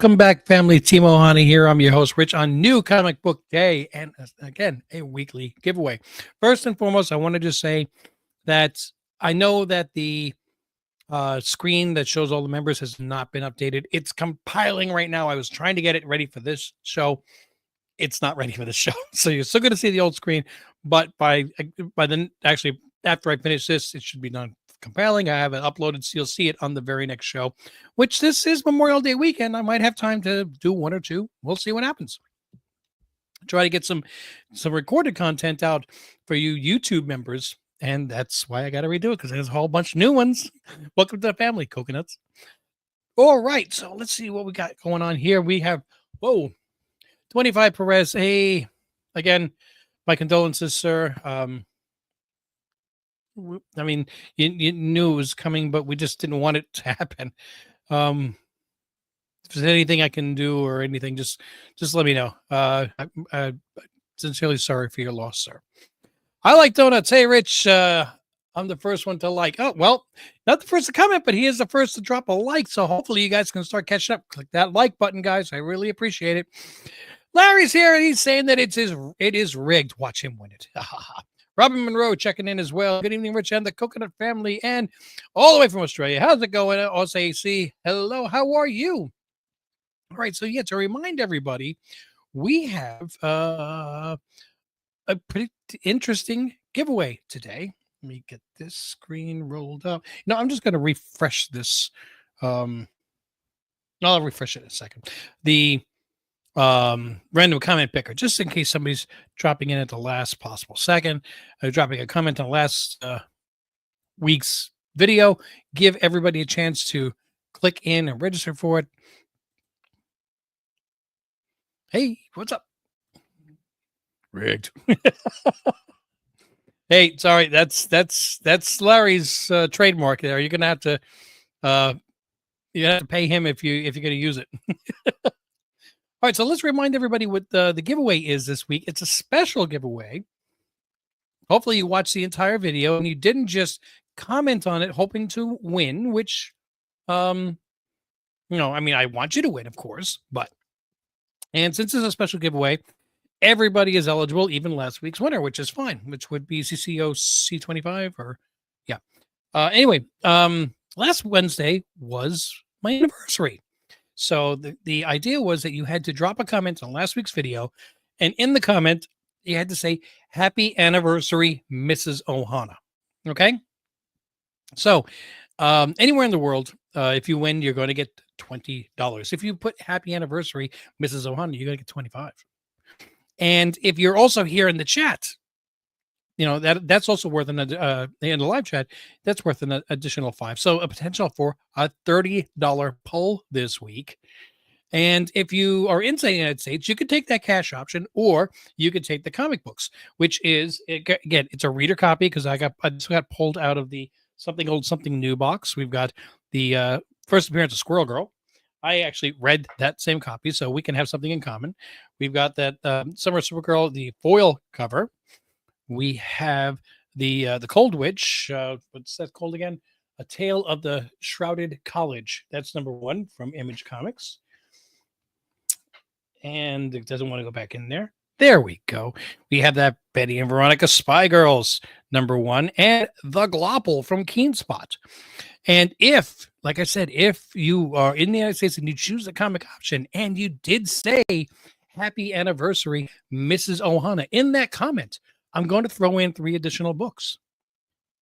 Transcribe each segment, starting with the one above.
Welcome back, family. Team Ohana here. I'm your host, Rich, on New Comic Book Day. And again, a weekly giveaway. First and foremost, I want to just say that I know that the screen that shows all the members has not been updated. It's compiling right now. I was trying to get it ready for this show. It's not ready for the show. So you're still going to see the old screen. But by then, actually, after I finish this, it should be done compiling. I have it uploaded, so you'll see it on the very next show, which this is Memorial Day weekend. I might have time to do one or two. We'll see what happens. Try to get some recorded content out for you YouTube members, and that's why I got to redo it, because there's a whole bunch of new ones. Welcome to the family, coconuts. All right, so let's see what we got going on here. We have 25 Perez. Hey, again, my condolences, sir. I mean, you knew it was coming, but we just didn't want it to happen. If there's anything I can do or anything, just let me know. I'm sincerely sorry for your loss, sir. I like donuts. Hey, Rich, I'm the first one to like. Oh, well, not the first to comment, but he is the first to drop a like. So hopefully you guys can start catching up. Click that like button, guys. I really appreciate it. Larry's here, and he's saying that it is rigged. Watch him win it. Robin Monroe checking in as well. Good evening, Rich and the Coconut family, and all the way from Australia. How's it going, OSAC? Hello, how are you? All right, so yeah, to remind everybody, we have a pretty interesting giveaway today. Let me get this screen rolled up. No, I'm just going to refresh this. I'll refresh it in a second. The random comment picker, just in case somebody's dropping in at the last possible second, dropping a comment on last week's video. Give everybody a chance to click in and register for it. Hey, what's up? Rigged. Hey, sorry, that's Larry's trademark there. You're gonna have to pay him if you're gonna use it. All right, so let's remind everybody what the giveaway is this week. It's a special giveaway. Hopefully you watched the entire video and you didn't just comment on it hoping to win, which, I mean, I want you to win, of course, and since it's a special giveaway, everybody is eligible, even last week's winner, which is fine, which would be CCO C25 or, yeah. Anyway, last Wednesday was my anniversary. So the idea was that you had to drop a comment on last week's video, and in the comment, you had to say, "Happy anniversary, Mrs. Ohana." Okay? So anywhere in the world, if you win, you're going to get $20. If you put "Happy anniversary, Mrs. Ohana," you're going to get 25. And if you're also here in the chat, that's also worth in the live chat, that's worth an additional 5. So a potential for a $30 pull this week. And if you are inside the United States, you could take that cash option, or you could take the comic books, which is, again, it's a reader copy, because I just got pulled out of the Something Old Something New box. We've got the first appearance of Squirrel Girl. I actually read that same copy, so we can have something in common. We've got that Summer Supergirl, the foil cover. We have the Cold Witch. What's that called again? A Tale of the Shrouded College. That's number 1 from Image Comics. And it doesn't want to go back in there. There we go. We have that Betty and Veronica Spy Girls, number 1, and the Glopple from Keenspot. And if, like I said, if you are in the United States and you choose the comic option and you did say "Happy anniversary, Mrs. Ohana" in that comment, I'm going to throw in 3 additional books.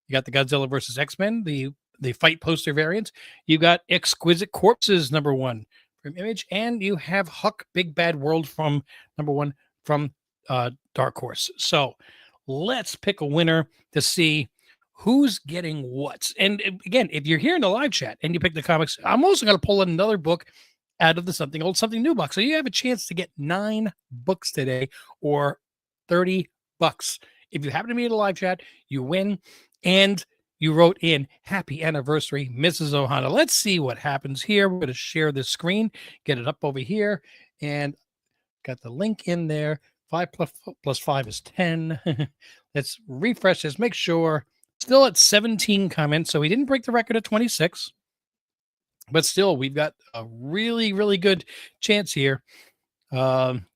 You got the Godzilla versus X-Men, the fight poster variant. You got Exquisite Corpses, number 1 from Image, and you have Huck Big Bad World from number 1 from Dark Horse. So let's pick a winner to see who's getting what. And again, if you're here in the live chat and you pick the comics, I'm also going to pull another book out of the Something Old Something New box. So you have a chance to get 9 books today, or $30. If you happen to be in the live chat, you win, and you wrote in "Happy anniversary, Mrs. Ohana." Let's see what happens here. We're going to share this screen, get it up over here, and got the link in there. 5 plus 5 is 10. Let's refresh this. Make sure still at 17 comments, so we didn't break the record at 26. but still, we've got a really, really good chance here. Um,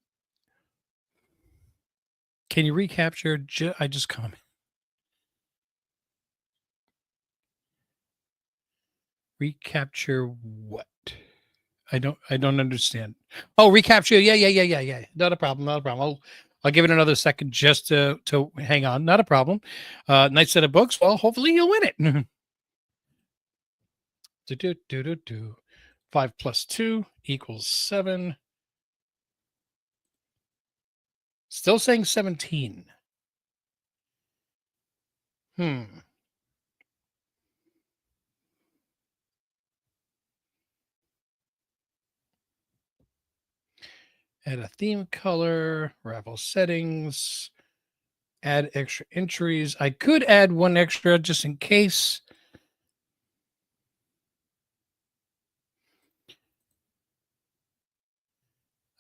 can you recapture? I just comment. Recapture what? I don't understand. Oh, recapture. Yeah. Not a problem. Not a problem. I'll give it another second just to hang on. Not a problem. Nice set of books. Well, hopefully you'll win it. Do. 5 plus 2 equals 7. Still saying 17. Hmm. Add a theme color, raffle settings, add extra entries. I could add one extra just in case.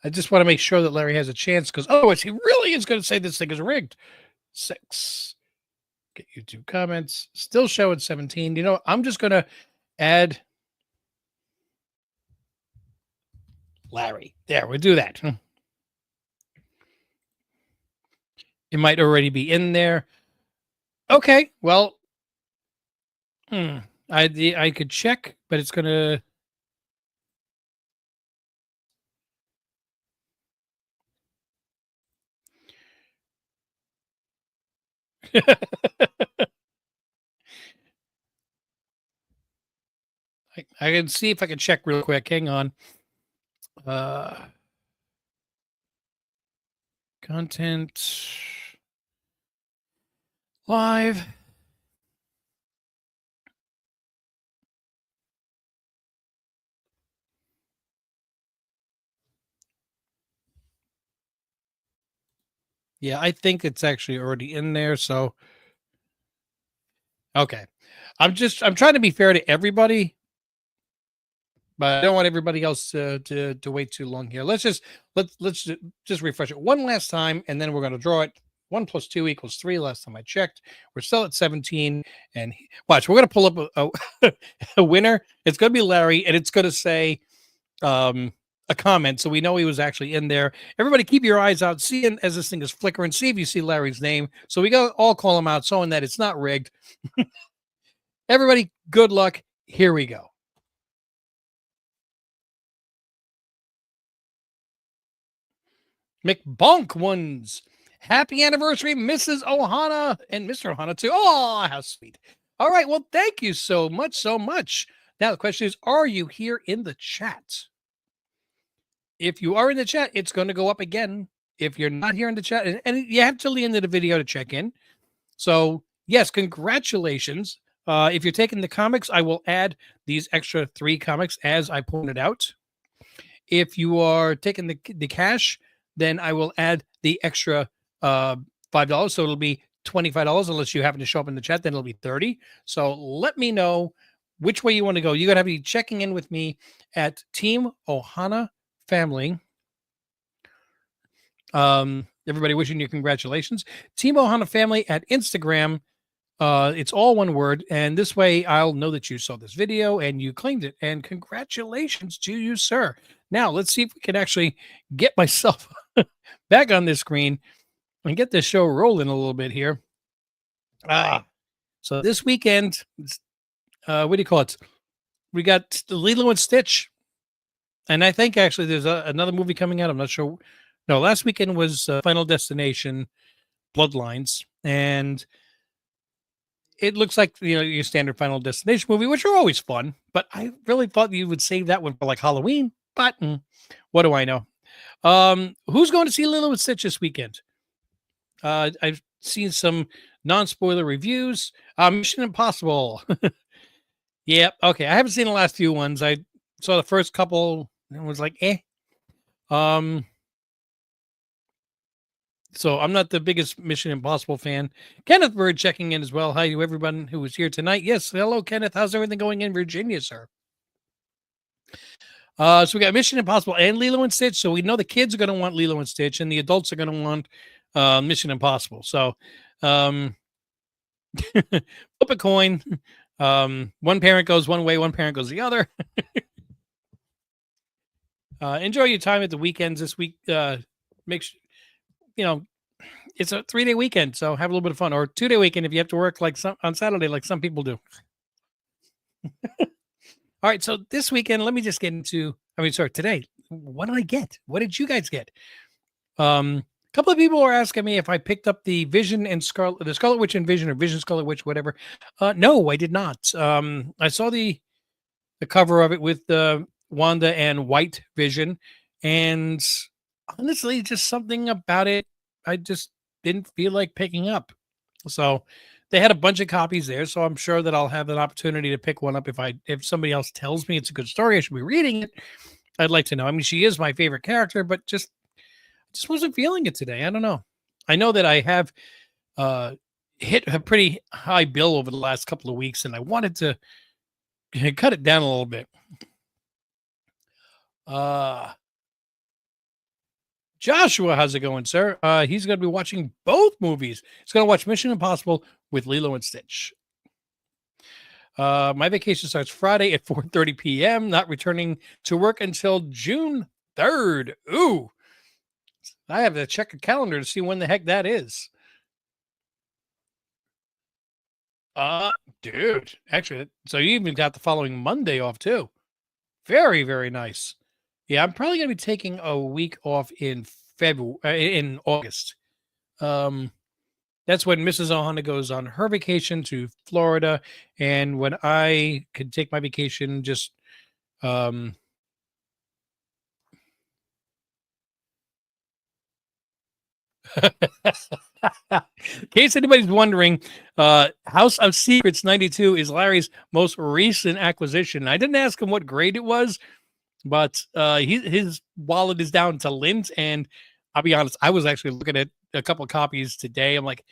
I just want to make sure that Larry has a chance because otherwise he really is going to say this thing is rigged. 6. Get YouTube comments. Still showing 17. You know, I'm just going to add Larry. There, we'll do that. It might already be in there. Okay, well, I could check, but it's going to. I can see if I can check real quick. Hang on. Content live. Yeah, I think it's actually already in there. So, okay. I'm trying to be fair to everybody, but I don't want everybody else to wait too long here. Let's just refresh it one last time, and then we're going to draw it. 1 plus 2 equals 3. Last time I checked, we're still at 17. And watch, we're going to pull up a winner. It's going to be Larry, and it's going to say a comment, so we know he was actually in there. Everybody, keep your eyes out, seeing as this thing is flickering. See if you see Larry's name. So we got all call him out, showing that it's not rigged. Everybody, good luck. Here we go. McBonk ones. Happy anniversary, Mrs. Ohana and Mr. Ohana too. Oh, how sweet. All right. Well, thank you so much. So much. Now, the question is, are you here in the chat? If you are in the chat, it's going to go up again. If you're not here in the chat, and you have till the end of the video to check in. So, yes, congratulations. If you're taking the comics, I will add these extra 3 comics as I pointed out. If you are taking the cash, then I will add the extra $5. So it'll be $25 unless you happen to show up in the chat. Then it'll be 30. So let me know which way you want to go. You're going to be checking in with me at Team Ohana Family. Everybody wishing you congratulations. Team Ohana Family at Instagram. It's all one word. And this way I'll know that you saw this video and you claimed it. And congratulations to you, sir. Now let's see if we can actually get myself back on this screen and get this show rolling a little bit here. So this weekend, what do you call it? We got Lilo and Stitch. And I think actually there's another movie coming out. I'm not sure. No, last weekend was Final Destination Bloodlines. And it looks like, your standard Final Destination movie, which are always fun. But I really thought you would save that one for like Halloween. But what do I know? Who's going to see Lilo and Stitch this weekend? I've seen some non-spoiler reviews. Mission Impossible. Yeah, okay. I haven't seen the last few ones. I saw the first couple and was like, eh. So I'm not the biggest Mission Impossible fan. Kenneth Bird checking in as well. Hi to everyone who was here tonight. Yes, hello, Kenneth. How's everything going in Virginia, sir? So we got Mission Impossible and Lilo and Stitch. So we know the kids are going to want Lilo and Stitch, and the adults are going to want Mission Impossible. So flip a coin. One parent goes one way, one parent goes the other. Enjoy your time at the weekends this week. Make sure, you know, it's a 3-day weekend, so have a little bit of fun, or 2-day weekend if you have to work like some on Saturday, like some people do. All right, so this weekend, let me just get into. I mean, sorry, today. What did I get? What did you guys get? A couple of people were asking me if I picked up the Vision and the Scarlet Witch and Vision, or Vision Scarlet Witch, whatever. No, I did not. I saw the cover of it with Wanda and White Vision, and honestly, just something about it I just didn't feel like picking up. So they had a bunch of copies there, so I'm sure that I'll have an opportunity to pick one up if somebody else tells me it's a good story, I should be reading it. I'd like to know. I mean, she is my favorite character, but just wasn't feeling it today. I don't know. I know that I have hit a pretty high bill over the last couple of weeks, and I wanted to cut it down a little bit. Joshua, how's it going, sir? He's going to be watching both movies. He's going to watch Mission Impossible with Lilo and Stitch. My vacation starts Friday at 4:30 p.m. Not returning to work until June 3rd. Ooh, I have to check a calendar to see when the heck that is. Dude, actually, so you even got the following Monday off too. Very, very nice. Yeah, I'm probably gonna be taking a week off in February, in August. That's when Mrs. Ohana goes on her vacation to Florida, and when I could take my vacation, just um, in case anybody's wondering, House of Secrets 92 is Larry's most recent acquisition. I didn't ask him what grade it was, but his wallet is down to lint, and I'll be honest, I was actually looking at a couple of copies today. I'm like,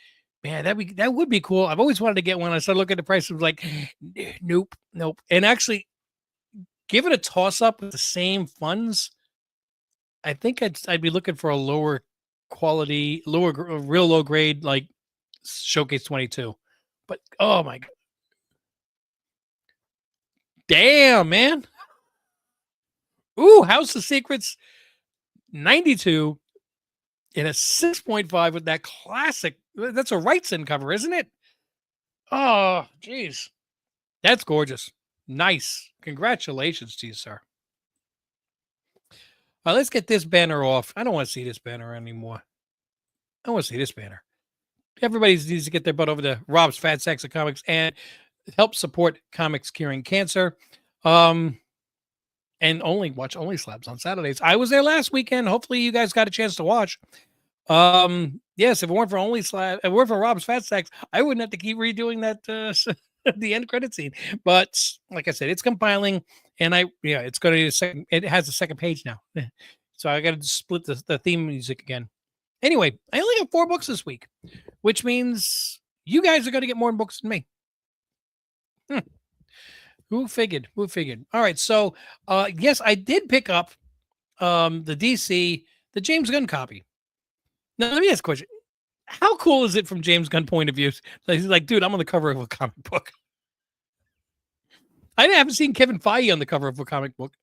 man, that would be cool. I've always wanted to get one. I started looking at the price. I was like, nope, nope. And actually, give it a toss up with the same funds. I think I'd be looking for a lower quality, real low grade, like Showcase 22. But oh my god, damn man! Ooh, House of Secrets 92 in a 6.5 with that classic. That's a Wrightson cover, isn't it? Oh, geez, that's gorgeous. Nice. Congratulations to you, sir. Let's get this banner off. I don't want to see this banner anymore. I want to see this banner. Everybody needs to get their butt over to Rob's Fat Sacks of Comics and help support comics curing cancer. And watch Only Slabs on Saturdays. I was there last weekend. Hopefully you guys got a chance to watch. Yes, if it weren't for if it weren't for Rob's Fat Sacks, I wouldn't have to keep redoing that the end credit scene. But like I said, it's compiling, and it's going to it has a second page now. So I got to split the theme music again. Anyway, I only got 4 books this week, which means you guys are going to get more books than me. Who figured? Who figured? All right. So, yes, I did pick up the the James Gunn copy. Now, let me ask a question. How cool is it from James Gunn point of view? He's like, dude, I'm on the cover of a comic book. I haven't seen Kevin Feige on the cover of a comic book.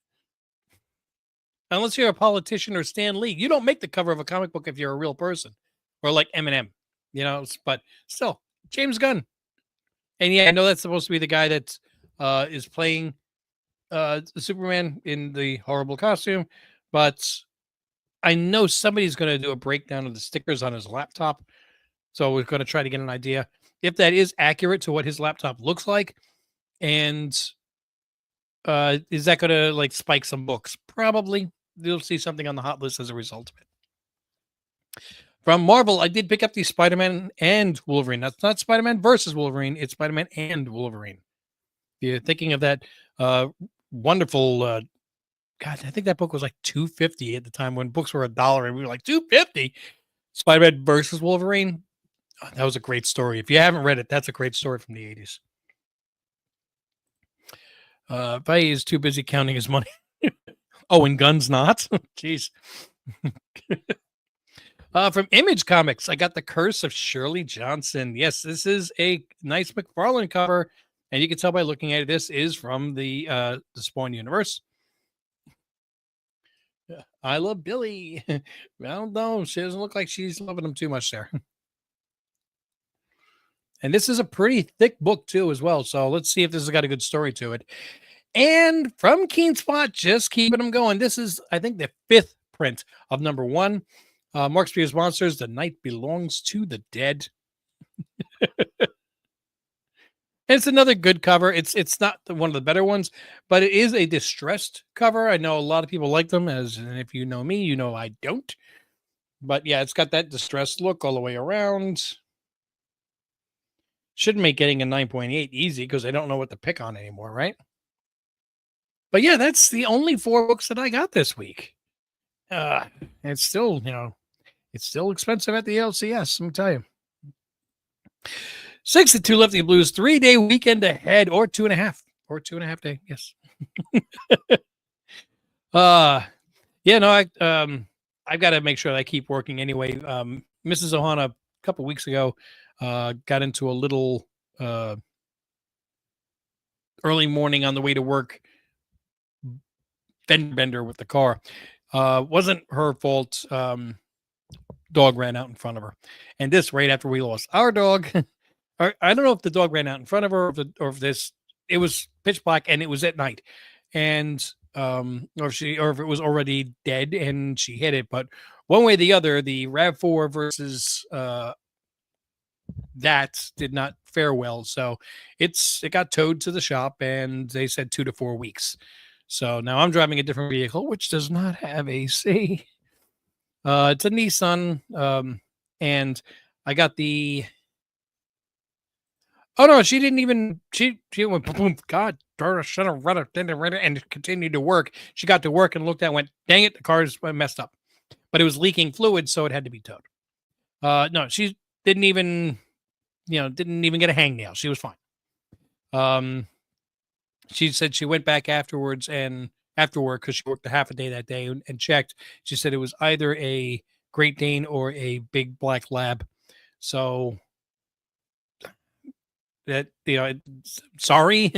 Unless you're a politician or Stan Lee. You don't make the cover of a comic book if you're a real person. Or like Eminem. But still, James Gunn. And yeah, I know that's supposed to be the guy that is playing Superman in the horrible costume. But I know somebody's going to do a breakdown of the stickers on his laptop. So we're going to try to get an idea if that is accurate to what his laptop looks like. And is that going to like spike some books? Probably. You'll see something on the hot list as a result of it. From Marvel, I did pick up the Spider-Man and Wolverine. That's not Spider-Man versus Wolverine. It's Spider-Man and Wolverine. If you're thinking of that wonderful, God, I think that book was like $2.50 at the time when books were $1, and we were like $2.50. Spider-Man versus Wolverine. Oh, that was a great story. If you haven't read it, that's a great story from the 80s. Feige is too busy counting his money. Oh, and Gunn's not? Jeez. From Image Comics, I got The Curse of Shirley Johnson. Yes, this is a nice McFarlane cover. And you can tell by looking at it, this is from the Spawn universe. I love Billy. I don't know. She doesn't look like she's loving him too much there. And this is a pretty thick book too, as well. So let's see if this has got a good story to it. And from Keen Spot, just keeping them going. This is, I think, the 5th print of number 1. Mark Spears Monsters, The Night Belongs to the Dead. It's another good cover. It's not one of the better ones, but it is a distressed cover. I know a lot of people like them, and if you know me, you know I don't. But yeah, it's got that distressed look all the way around. Shouldn't make getting a 9.8 easy because I don't know what to pick on anymore, right? But yeah, that's the only 4 books that I got this week. It's still, it's still expensive at the LCS, let me tell you. 62 Lefty Blues, 3-day weekend ahead, or 2.5, or 2.5 day. Yes. Yeah, no, I've got to make sure that I keep working anyway. Mrs. Ohana a couple weeks ago got into a little early morning on the way to work fender bender with the car. Wasn't her fault. Dog ran out in front of her, and this right after we lost our dog. I don't know if the dog ran out in front of her, or if this. It was pitch black and it was at night, and or if it was already dead and she hit it. But one way or the other, the RAV4 versus that did not fare well. So it got towed to the shop, and they said 2 to 4 weeks. So now I'm driving a different vehicle, which does not have AC. It's a Nissan, and I got the. Oh no, she didn't even. She went boom. God, should have run it and continued to work. She got to work and looked at, and went, dang it, the car's messed up, but it was leaking fluid, so it had to be towed. No, she didn't even get a hangnail. She was fine. She said she went back afterwards and after work, because she worked a half a day that day, and checked. She said it was either a Great Dane or a big black lab. So that, sorry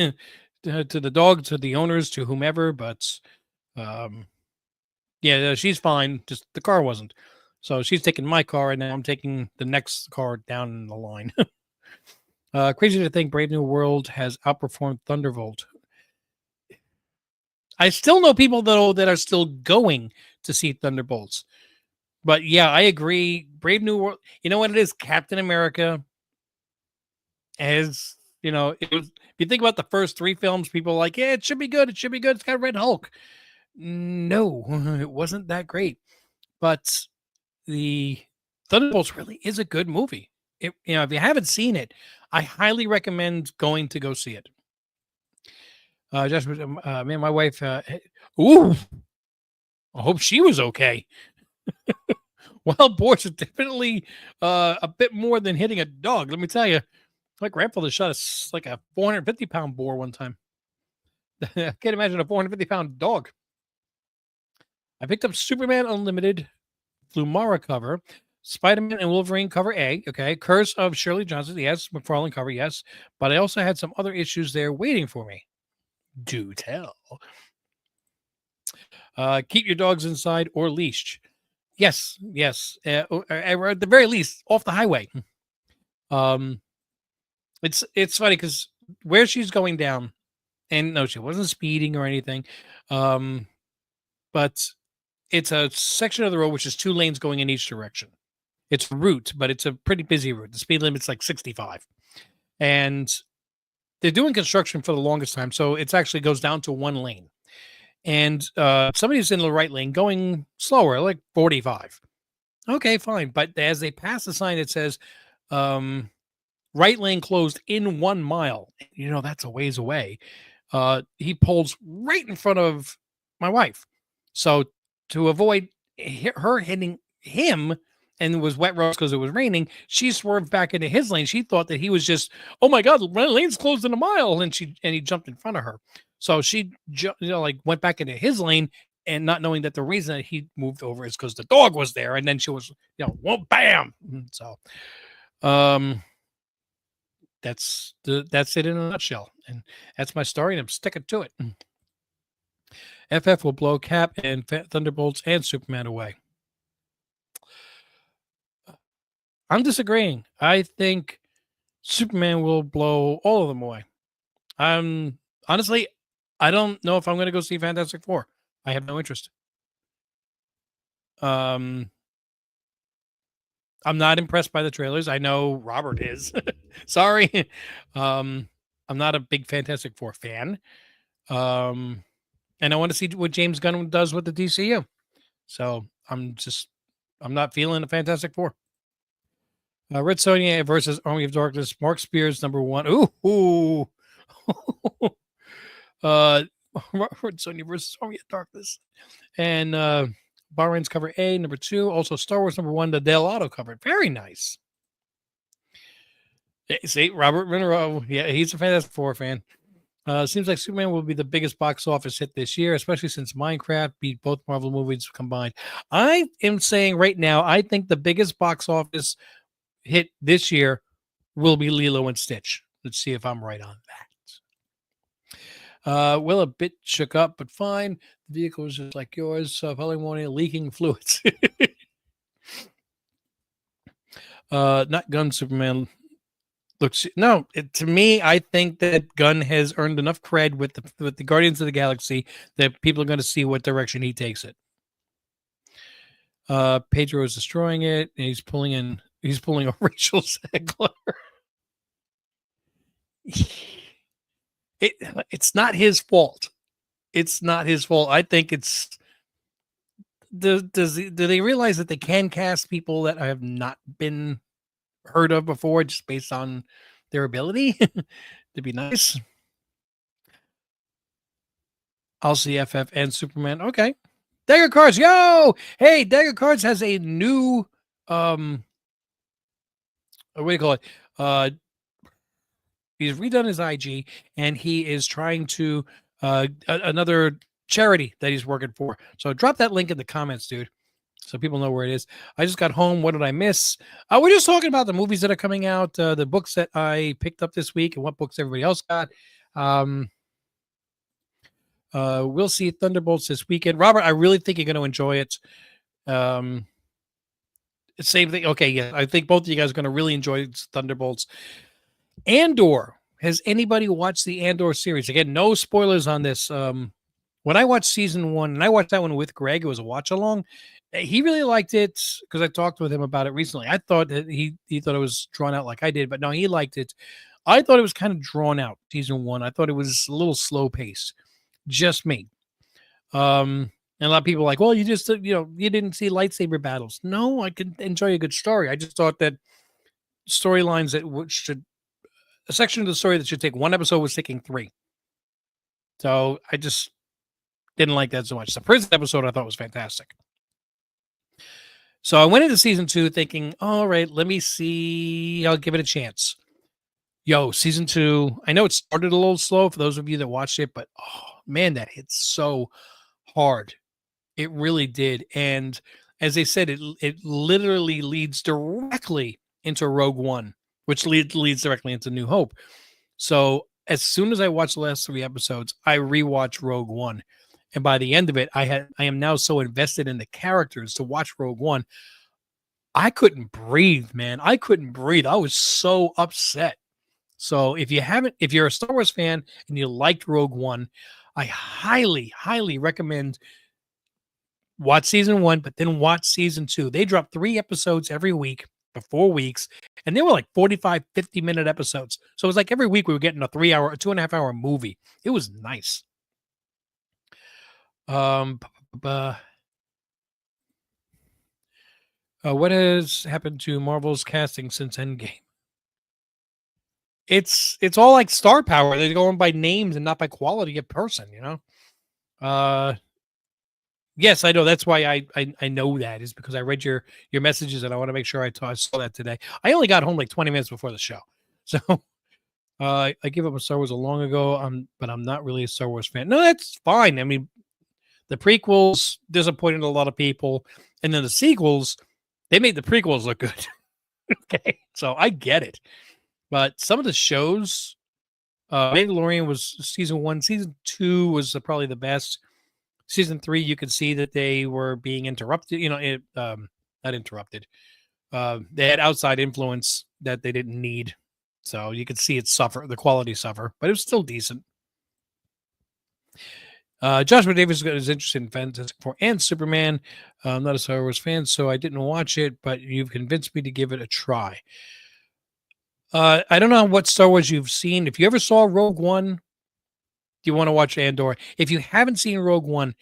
to the dog, to the owners, to whomever, but yeah, she's fine. Just the car wasn't. So she's taking my car, and now I'm taking the next car down the line. Crazy to think Brave New World has outperformed Thunderbolt. I still know people though that are still going to see Thunderbolts. But yeah, I agree. Brave New World. You know what it is? Captain America has, it was. If you think about the first 3 films, people are like, yeah, it should be good. It should be good. It's got Red Hulk. No, it wasn't that great. But the Thunderbolts really is a good movie. If you haven't seen it, I highly recommend going to go see it. Just me and my wife. Ooh, I hope she was okay. Wild boars are definitely a bit more than hitting a dog. Let me tell you, my grandfather shot like a 450-pound boar one time. I can't imagine a 450-pound dog. I picked up Superman Unlimited, Flumara cover, Spider-Man and Wolverine cover A. Okay, Curse of Shirley Johnson, yes, McFarlane cover, yes. But I also had some other issues there waiting for me. Do tell. Keep your dogs inside or leashed. Yes. Or at the very least, off the highway. It's funny because where she's going down, and no, she wasn't speeding or anything, but it's a section of the road which is 2 lanes going in each direction. It's a route, but it's a pretty busy route. The speed limit's like 65, and they're doing construction for the longest time, so it actually goes down to 1 lane. And somebody's in the right lane going slower, like 45. Okay, fine. But as they pass the sign, it says, right lane closed in 1 mile. That's a ways away. He pulls right in front of my wife. So to avoid her hitting him, and it was wet roads because it was raining, she swerved back into his lane. She thought that he was just, oh my God, my lane's closed in 1 mile. And he jumped in front of her. So she, went back into his lane, and not knowing that the reason that he moved over is because the dog was there. And then she was, bam. So, That's it in a nutshell. And that's my story, and I'm sticking to it. FF will blow Cap and Thunderbolts and Superman away. I'm disagreeing. I think Superman will blow all of them away. Honestly, I don't know if I'm going to go see Fantastic Four. I have no interest. I'm not impressed by the trailers. I know Robert is. Sorry. I'm not a big Fantastic Four fan. And I want to see what James Gunn does with the DCU. So I'm not feeling a Fantastic Four. Red Sonja versus Army of Darkness. Mark Spears, number 1. Ooh. Red Sonja versus Army of Darkness. And Bahrain's cover A, number 2. Also Star Wars, number 1. The Del Auto cover. Very nice. See, Robert Monroe. Yeah, he's a Fantastic Four fan. Seems like Superman will be the biggest box office hit this year, especially since Minecraft beat both Marvel movies combined. I am saying right now, I think the biggest box office hit this year will be Lilo and Stitch. Let's see if I'm right on that. Will a bit shook up, but fine. The vehicle is just like yours. Probably morning leaking fluids. Not Gun Superman. Looks to me, I think that Gunn has earned enough cred with the Guardians of the Galaxy that people are going to see what direction he takes it. Pedro is destroying it, and he's pulling a Rachel Zegler. It's not his fault. It's not his fault. I think it's do they realize that they can cast people that have not been heard of before just based on their ability to be nice? I'll see FF and Superman. Okay. Dagger Cards, yo! Hey, Dagger Cards has a new what do you call it? He's redone his IG, and he is trying to another charity that he's working for. So drop that link in the comments, dude, so people know where it is. I just got home. What did I miss? We're just talking about the movies that are coming out, the books that I picked up this week, and what books everybody else got. We'll see Thunderbolts this weekend. Robert, I really think you're going to enjoy it. Same thing. Okay, yeah, I think both of you guys are going to really enjoy Thunderbolts. Andor. Has anybody watched the Andor series? Again, no spoilers on this. When I watched season 1, and I watched that one with Greg, it was a watch along. He really liked it because I talked with him about it recently. I thought that he thought it was drawn out like I did, but no, he liked it. I thought it was kind of drawn out, season 1. I thought it was a little slow paced. Just me. And a lot of people are like, well, you just, you didn't see lightsaber battles. No, I can enjoy a good story. I just thought that storylines that should, a section of the story that should take 1 episode was taking 3. So I just didn't like that so much. The prison episode I thought was fantastic. So I went into season 2 thinking, all right, let me see. I'll give it a chance. Yo, season 2, I know it started a little slow for those of you that watched it, but oh man, that hit so hard. It really did. And as they said, it literally leads directly into Rogue One, which leads directly into New Hope. So as soon as I watched the last 3 episodes, I rewatched Rogue One. And by the end of it, I am now so invested in the characters to watch Rogue One. I couldn't breathe, man. I couldn't breathe. I was so upset. So if you're a Star Wars fan and you liked Rogue One, I highly, highly recommend watch season 1, but then watch season 2. They drop 3 episodes every week for 4 weeks, and they were like 45, 50-minute episodes. So it was like every week we were getting a 2.5 hour movie. It was nice. What has happened to Marvel's casting since Endgame? It's all like star power. They're going by names and not by quality of person, Yes, I know. That's why I know that is because I read your messages and I want to make sure I saw that today. I only got home like 20 minutes before the show. So I gave up on Star Wars a long ago, but I'm not really a Star Wars fan. No, that's fine. I mean, the prequels disappointed a lot of people, and then the sequels, they made the prequels look good. Okay, so I get it. But some of the shows, Mandalorian was season 1, season 2 was probably the best. Season 3, you could see that they were being interrupted, not interrupted. They had outside influence that they didn't need. So you could see it suffer, the quality suffer, but it was still decent. Joshua Davis is interested in Fantastic Four and Superman. I'm not a Star Wars fan, so I didn't watch it, but you've convinced me to give it a try. I don't know what Star Wars you've seen. If you ever saw Rogue One, do you want to watch Andor? If you haven't seen Rogue One,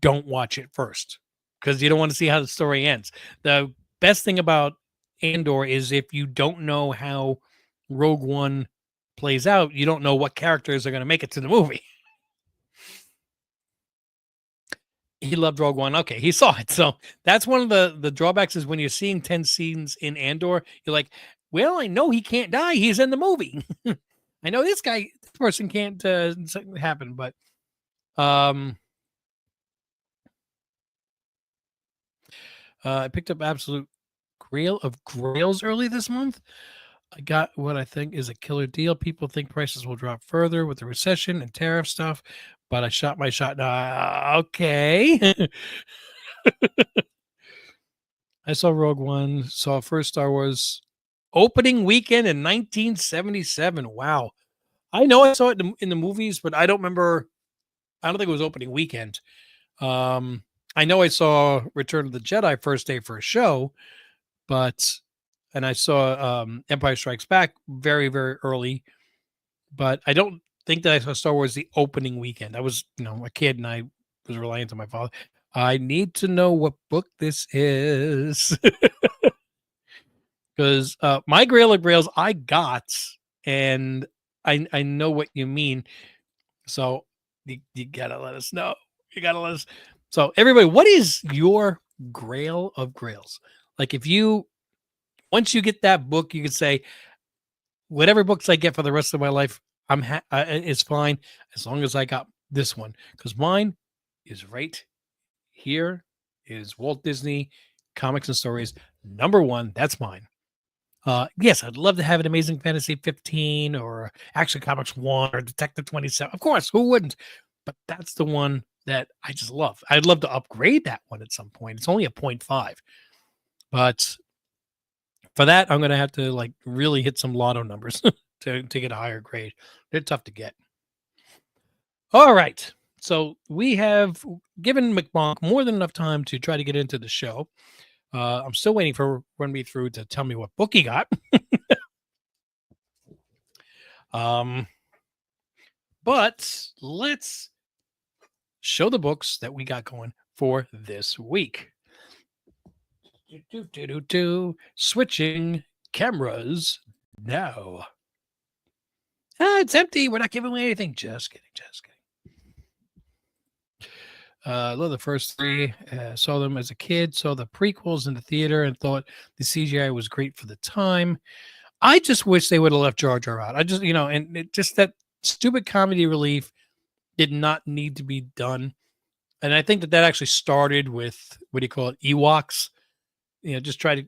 don't watch it first because you don't want to see how the story ends. The best thing about Andor is if you don't know how Rogue One plays out, you don't know what characters are going to make it to the movie. He loved Rogue One. Okay, he saw it. So that's one of the drawbacks is when you're seeing 10 scenes in Andor, you're like, well, I know he can't die. He's in the movie. I know this person can't happen, but I picked up Absolute Grail of Grails early this month. I got what I think is a killer deal. People think prices will drop further with the recession and tariff stuff, but I shot my shot. Okay. I saw Rogue One, saw first Star Wars opening weekend in 1977. Wow. I know I saw it in the movies, but I don't remember. I don't think it was opening weekend. I know I saw Return of the Jedi first day for a show, and I saw Empire Strikes Back very, very early, but I don't think that I saw Star Wars the opening weekend. I was, a kid and I was reliant on my father. I need to know what book this is. Because my Grail of Grails I got, and I know what you mean. So you gotta let us know. You gotta let us. So everybody, what is your Grail of Grails? Like once you get that book, you could say, whatever books I get for the rest of my life, it's fine as long as I got this one. Because mine is right here is Walt Disney Comics and Stories #1. That's mine. Yes, I'd love to have an Amazing Fantasy 15 or Action Comics 1 or Detective 27. Of course, who wouldn't? But that's the one that I just love. I'd love to upgrade that one at some point. It's only a 0.5. But for that, I'm going to have to really hit some lotto numbers to get a higher grade. They're tough to get. All right. So we have given McBonk more than enough time to try to get into the show. I'm still waiting for Run Me Through to tell me what book he got. But let's show the books that we got going for this week. Switching cameras now. It's empty. We're not giving away anything. Just kidding. I love the first 3. Saw them as a kid, saw the prequels in the theater, and thought the CGI was great for the time. I just wish they would have left Jar Jar out. I just, and it just that stupid comedy relief did not need to be done. And I think that actually started with, what do you call it, Ewoks. Just try to,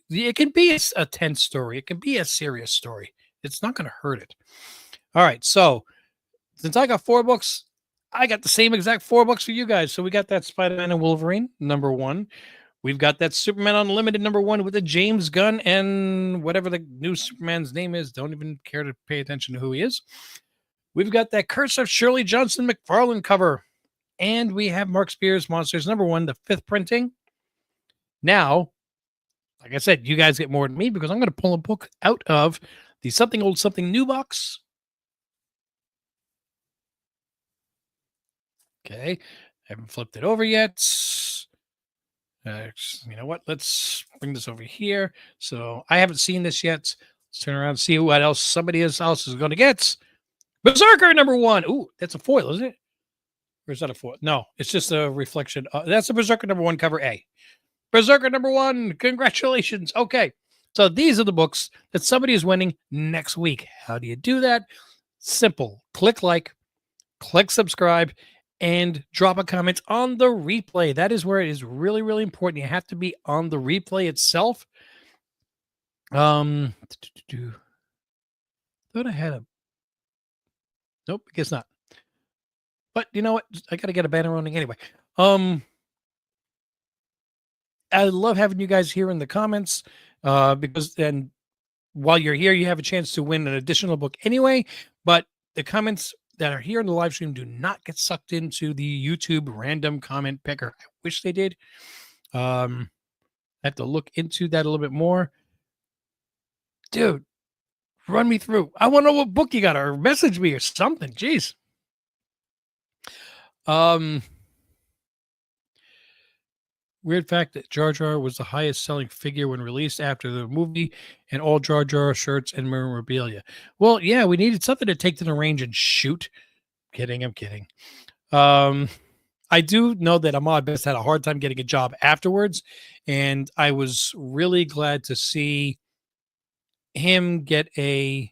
it can be a tense story. It can be a serious story. It's not going to hurt it. All right. So since I got 4 books, I got the same exact 4 books for you guys. So we got that Spider-Man and Wolverine, #1. We've got that Superman Unlimited #1 with the James Gunn and whatever the new Superman's name is. Don't even care to pay attention to who he is. We've got that Curse of Shirley Johnson McFarlane cover. And we have Mark Spears Monsters #1, the 5th printing. Now, like I said, you guys get more than me because I'm going to pull a book out of the Something Old Something New box. Okay. Haven't flipped it over yet. You know what? Let's bring this over here. So I haven't seen this yet. Let's turn around and see what else somebody else is going to get. Berserker #1. Ooh, that's a foil, isn't it? Or is that a foil? No, it's just a reflection. That's a Berserker #1 cover A. Berserker #1. Congratulations. Okay. So these are the books that somebody is winning next week. How do you do that? Simple. Click like, click subscribe, and drop a comment on the replay. That is where it is really, really important. You have to be on the replay itself. Thought I had a. Nope, I guess not. But you know what? I got to get a banner running anyway. I love having you guys here in the comments because then while you're here, you have a chance to win an additional book anyway. But the comments that are here in the live stream do not get sucked into the YouTube random comment picker. I wish they did. I have to look into that a little bit more. Dude, run me through. I want to know what book you got, or message me or something. Jeez. Weird fact that Jar Jar was the highest selling figure when released after the movie, and all Jar Jar shirts and memorabilia. Well, yeah, we needed something to take to the range and shoot. I'm kidding. I do know that Ahmad Best had a hard time getting a job afterwards, and I was really glad to see him get a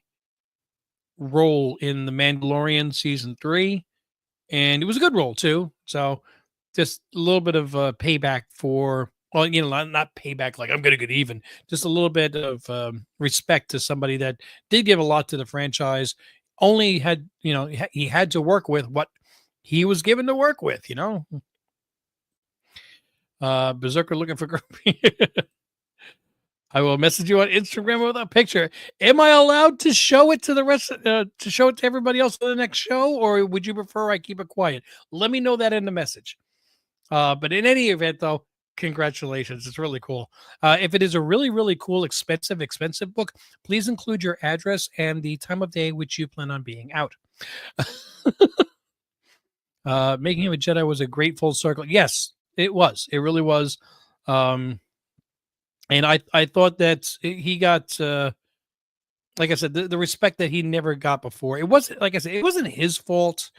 role in The Mandalorian season 3, and it was a good role too. So just a little bit of payback for, well, not payback like I'm going to get even, just a little bit of respect to somebody that did give a lot to the franchise. Only had, he had to work with what he was given to work with, Berserker looking for Grumpy. I will message you on Instagram with a picture. Am I allowed to show it to the rest, to show it to everybody else for the next show, or would you prefer I keep it quiet? Let me know that in the message. But in any event, though, congratulations. It's really cool. If it is a really, really cool, expensive book, please include your address and the time of day which you plan on being out. Making him a Jedi was a great full circle. Yes, it was. It really was. And I thought that he got, like I said, the respect that he never got before. It wasn't, like I said, it wasn't his fault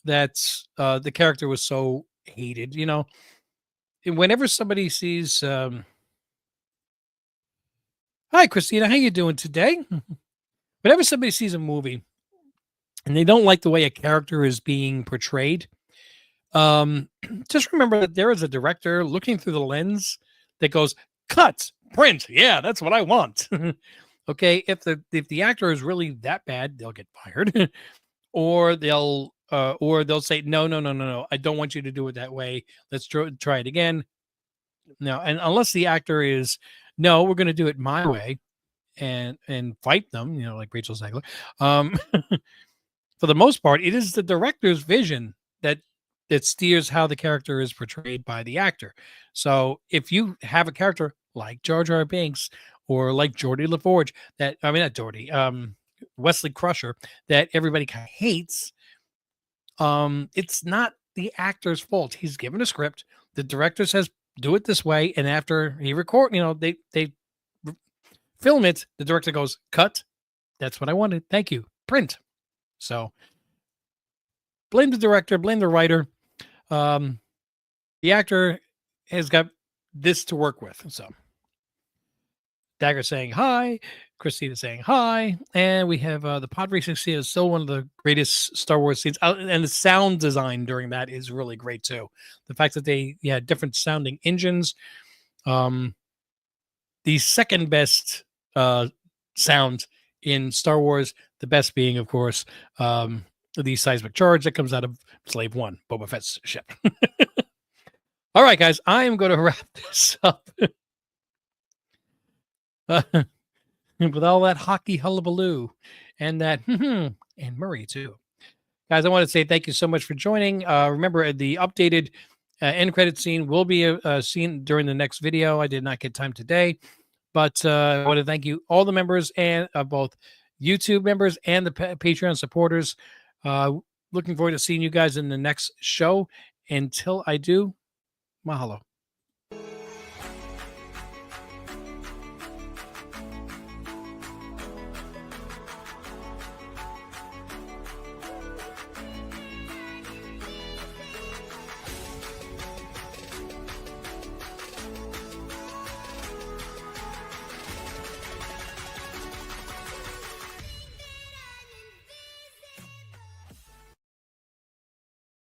that the character was so hated. Whenever somebody sees, hi Christina, how you doing today? Whenever somebody sees a movie and they don't like the way a character is being portrayed, just remember that there is a director looking through the lens that goes, cut, print. Yeah, that's what I want. Okay, if the actor is really that bad, they'll get fired, or they'll say no, I don't want you to do it that way. Let's try it again. No, and unless the actor is, no, we're going to do it my way, and fight them, like Rachel Zegler. For the most part, it is the director's vision that steers how the character is portrayed by the actor. So if you have a character like Jar Jar Binks or like Geordie LaForge, not Geordie, Wesley Crusher, that everybody kind of hates, it's not the actor's fault. He's given a script. The director says, do it this way. And after he record, they film it. The director goes, cut. That's what I wanted. Thank you. Print. So blame the director, blame the writer. The actor has got this to work with. So Dagger saying hi, Christina saying hi, and we have the pod racing scene is still one of the greatest Star Wars scenes, and the sound design during that is really great too. The fact that they had different sounding engines, the second best sound in Star Wars, the best being, of course, the seismic charge that comes out of Slave One, Boba Fett's ship. All right, guys, I am going to wrap this up. With all that hockey hullabaloo and that, and Murray too. Guys, I want to say thank you so much for joining. Remember, the updated end credit scene will be seen during the next video. I did not get time today, but I want to thank you, all the members, and both YouTube members and the Patreon supporters. Looking forward to seeing you guys in the next show. Until I do, mahalo.